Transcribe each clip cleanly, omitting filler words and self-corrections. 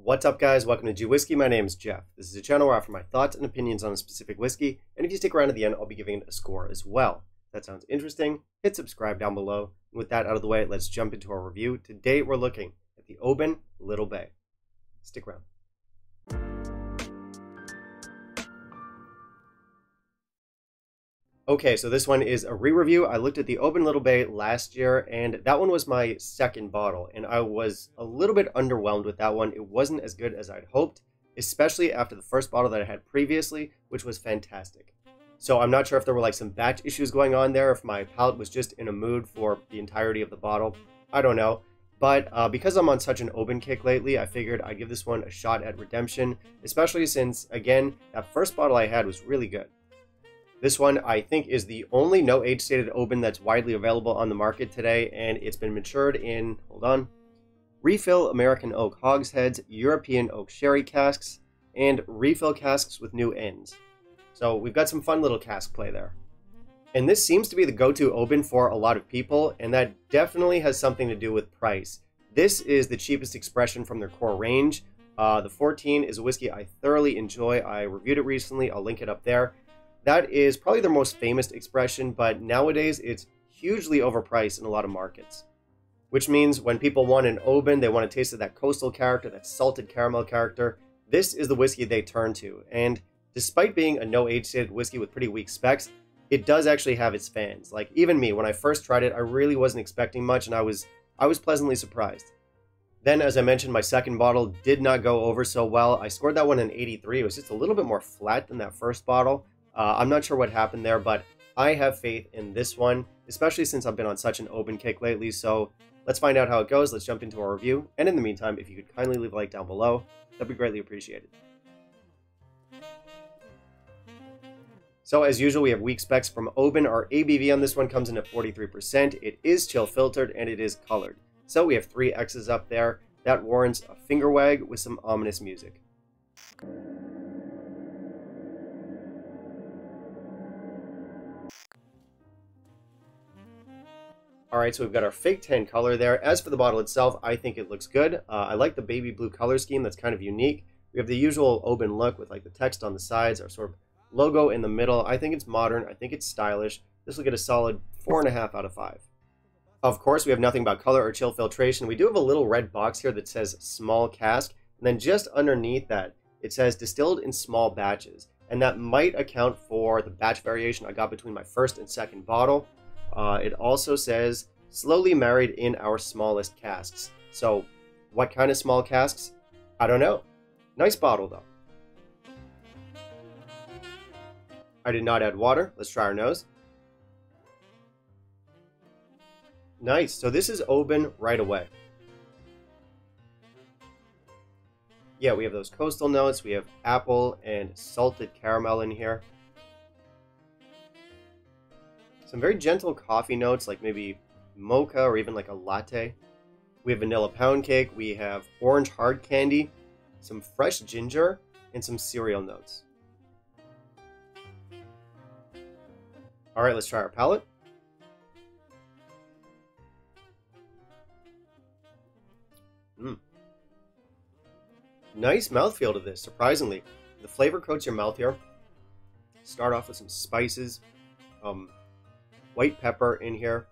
What's up, guys? Welcome to gwhisky. My name is Jeff. This is a channel where I offer my thoughts and opinions on a specific whiskey, and if you stick around to the end, I'll be giving it a score as well. If that sounds interesting, hit subscribe down below. And with that out of the way, let's jump into our review. Today, we're looking at the Oban Little Bay. Stick around. Okay, so this one is a re-review. I looked at the Oban Little Bay last year, and that one was my second bottle, and I was a little bit underwhelmed with that one. It wasn't as good as I'd hoped, especially after the first bottle that I had previously, which was fantastic. So I'm not sure if there were like some batch issues going on there, if my palate was just in a mood for the entirety of the bottle. I don't know. But because I'm on such an Oban kick lately, I figured I'd give this one a shot at redemption, especially since, again, that first bottle I had was really good. This one, I think, is the only no age stated Oban that's widely available on the market today, and it's been matured in, refill American oak hogsheads, European oak sherry casks, and refill casks with new ends. So we've got some fun little cask play there. And this seems to be the go-to Oban for a lot of people, and that definitely has something to do with price. This is the cheapest expression from their core range. The 14 is a whiskey I thoroughly enjoy. I reviewed it recently. I'll link it up there. That is probably their most famous expression, but nowadays it's hugely overpriced in a lot of markets. Which means when people want an Oban, they want a taste of that coastal character, that salted caramel character, this is the whiskey they turn to. And despite being a no age stated whiskey with pretty weak specs, it does actually have its fans. Like even me, when I first tried it, I really wasn't expecting much, and I was pleasantly surprised. Then, as I mentioned, my second bottle did not go over so well. I scored that one an 83. It was just a little bit more flat than that first bottle. I'm not sure what happened there, but I have faith in this one, especially since I've been on such an Oban kick lately. So let's find out how it goes. Let's jump into our review. And in the meantime, if you could kindly leave a like down below, that'd be greatly appreciated. So as usual, we have weak specs from Oban. Our ABV on this one comes in at 43%. It is chill filtered and it is colored. So we have 3 X's up there. That warrants a finger wag with some ominous music. Alright, so we've got our fake tan color there. As for the bottle itself, I think it looks good. I like the baby blue color scheme. That's kind of unique. We have the usual Oban look with like the text on the sides, our sort of logo in the middle. I think it's modern. I think it's stylish. This will get a solid 4.5 out of 5. Of course, we have nothing about color or chill filtration. We do have a little red box here that says small cask. And then just underneath that, it says distilled in small batches. And that might account for the batch variation I got between my first and second bottle. It also says slowly married in our smallest casks. So what kind of small casks? I don't know. Nice bottle though. I did not add water. Let's try our nose. Nice. So this is Oban right away. Yeah, we have those coastal notes. We have apple and salted caramel in here. Some very gentle coffee notes, like maybe mocha or even like a latte. We have vanilla pound cake. We have orange hard candy, some fresh ginger, and some cereal notes. All right, let's try our palate. Nice mouthfeel to this, surprisingly. The flavor coats your mouth here. Start off with some spices. White pepper in here,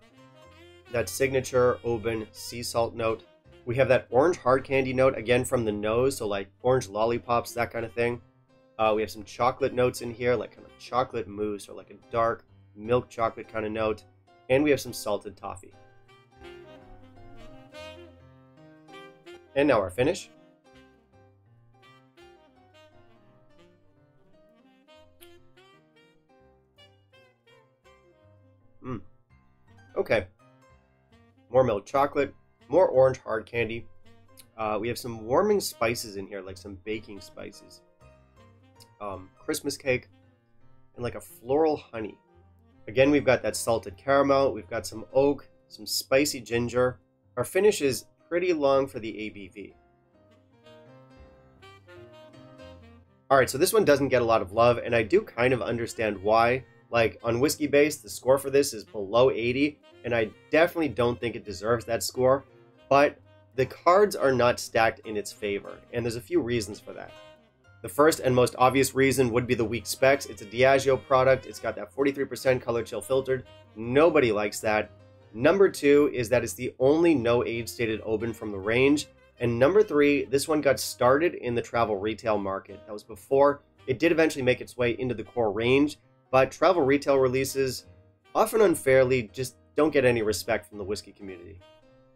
that signature Oban sea salt note. We have that orange hard candy note, again from the nose, so like orange lollipops, that kind of thing. We have some chocolate notes in here, like kind of chocolate mousse or like a dark milk chocolate kind of note. And we have some salted toffee. And now our finish. Okay, more milk chocolate, more orange hard candy. We have some warming spices in here, like some baking spices, Christmas cake, and like a floral honey. Again, we've got that salted caramel, we've got some oak, some spicy ginger. Our finish is pretty long for the ABV. Alright, so this one doesn't get a lot of love, and I do kind of understand why. Like, on Whiskey Base, the score for this is below 80, and I definitely don't think it deserves that score. But the cards are not stacked in its favor, and there's a few reasons for that. The first and most obvious reason would be the weak specs. It's a Diageo product. It's got that 43% color chill filtered. Nobody likes that. Number two is that it's the only no age stated Oban from the range. And number three, this one got started in the travel retail market. That was before it did eventually make its way into the core range, but travel retail releases, often unfairly, just don't get any respect from the whiskey community.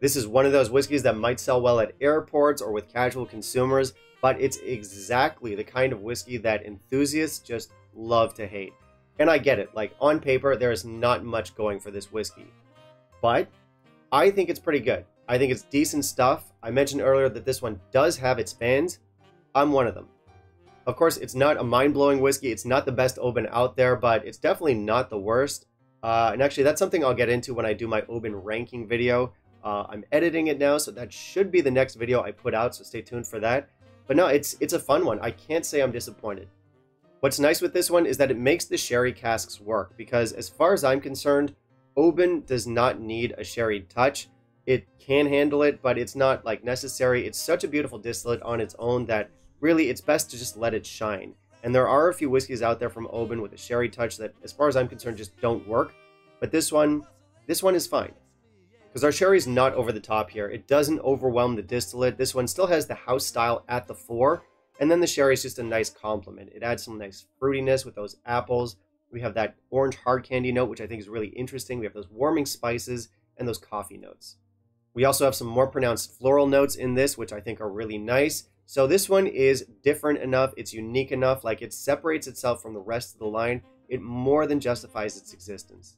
This is one of those whiskeys that might sell well at airports or with casual consumers, but it's exactly the kind of whiskey that enthusiasts just love to hate. And I get it, like on paper, there is not much going for this whiskey. But I think it's pretty good. I think it's decent stuff. I mentioned earlier that this one does have its fans. I'm one of them. Of course, it's not a mind-blowing whiskey. It's not the best Oban out there, but it's definitely not the worst. And actually, that's something I'll get into when I do my Oban ranking video. I'm editing it now, so that should be the next video I put out, so stay tuned for that. But no, it's a fun one. I can't say I'm disappointed. What's nice with this one is that it makes the sherry casks work, because as far as I'm concerned, Oban does not need a sherry touch. It can handle it, but it's not like necessary. It's such a beautiful distillate on its own that really it's best to just let it shine. And there are a few whiskeys out there from Oban with a sherry touch that, as far as I'm concerned, just don't work. But this one is fine. Because our sherry is not over the top here. It doesn't overwhelm the distillate. This one still has the house style at the fore. And then the sherry is just a nice complement. It adds some nice fruitiness with those apples. We have that orange hard candy note, which I think is really interesting. We have those warming spices and those coffee notes. We also have some more pronounced floral notes in this, which I think are really nice. So this one is different enough. It's unique enough. Like, it separates itself from the rest of the line. It more than justifies its existence.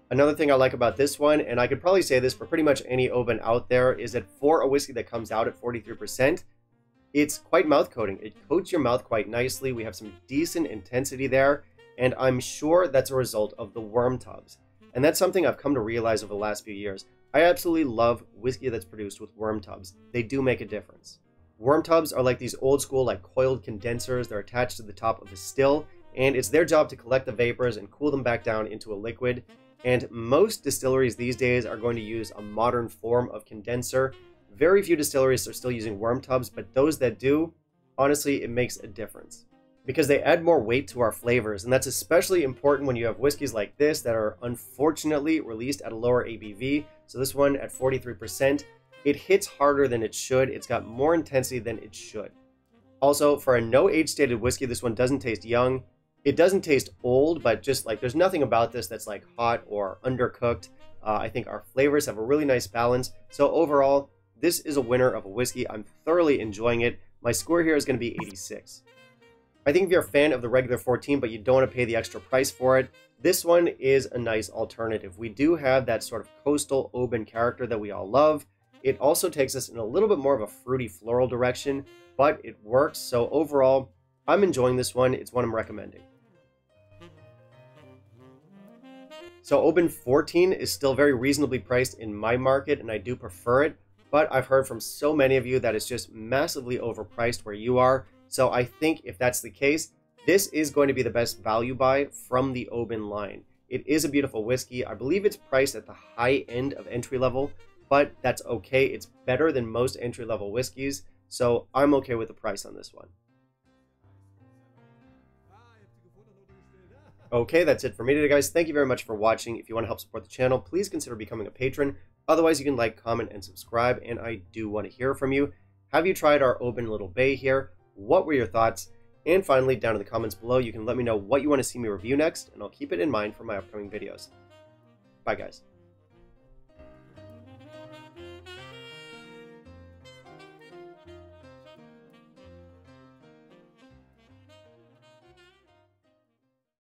Another thing I like about this one, and I could probably say this for pretty much any Oban out there, is that for a whiskey that comes out at 43%, it's quite mouth coating. It coats your mouth quite nicely. We have some decent intensity there, and I'm sure that's a result of the worm tubs. And that's something I've come to realize over the last few years. I absolutely love whiskey that's produced with worm tubs. They do make a difference. Worm tubs are like these old school, like coiled condensers. They're attached to the top of the still, and it's their job to collect the vapors and cool them back down into a liquid. And most distilleries these days are going to use a modern form of condenser. Very few distilleries are still using worm tubs, but those that do, honestly, it makes a difference. Because they add more weight to our flavors, and that's especially important when you have whiskeys like this that are unfortunately released at a lower ABV. So this one at 43%, it hits harder than it should. It's got more intensity than it should. Also, for a no age stated whiskey, this one doesn't taste young. It doesn't taste old, but just like there's nothing about this that's like hot or undercooked. I think our flavors have a really nice balance. So overall, this is a winner of a whiskey. I'm thoroughly enjoying it. My score here is going to be 86. I think if you're a fan of the regular 14, but you don't want to pay the extra price for it, this one is a nice alternative. We do have that sort of coastal Oban character that we all love. It also takes us in a little bit more of a fruity floral direction, but it works. So overall, I'm enjoying this one. It's one I'm recommending. So Oban 14 is still very reasonably priced in my market, and I do prefer it, but I've heard from so many of you that it's just massively overpriced where you are. So I think if that's the case, this is going to be the best value buy from the Oban line. It is a beautiful whiskey. I believe it's priced at the high end of entry level, but that's okay. It's better than most entry level whiskeys, so I'm okay with the price on this one. Okay, that's it for me today, guys. Thank you very much for watching. If you want to help support the channel, please consider becoming a patron. Otherwise, you can like, comment, and subscribe, and I do want to hear from you. Have you tried our Oban Little Bay here? What were your thoughts? And finally, down in the comments below, you can let me know what you want to see me review next, and I'll keep it in mind for my upcoming videos. Bye, guys.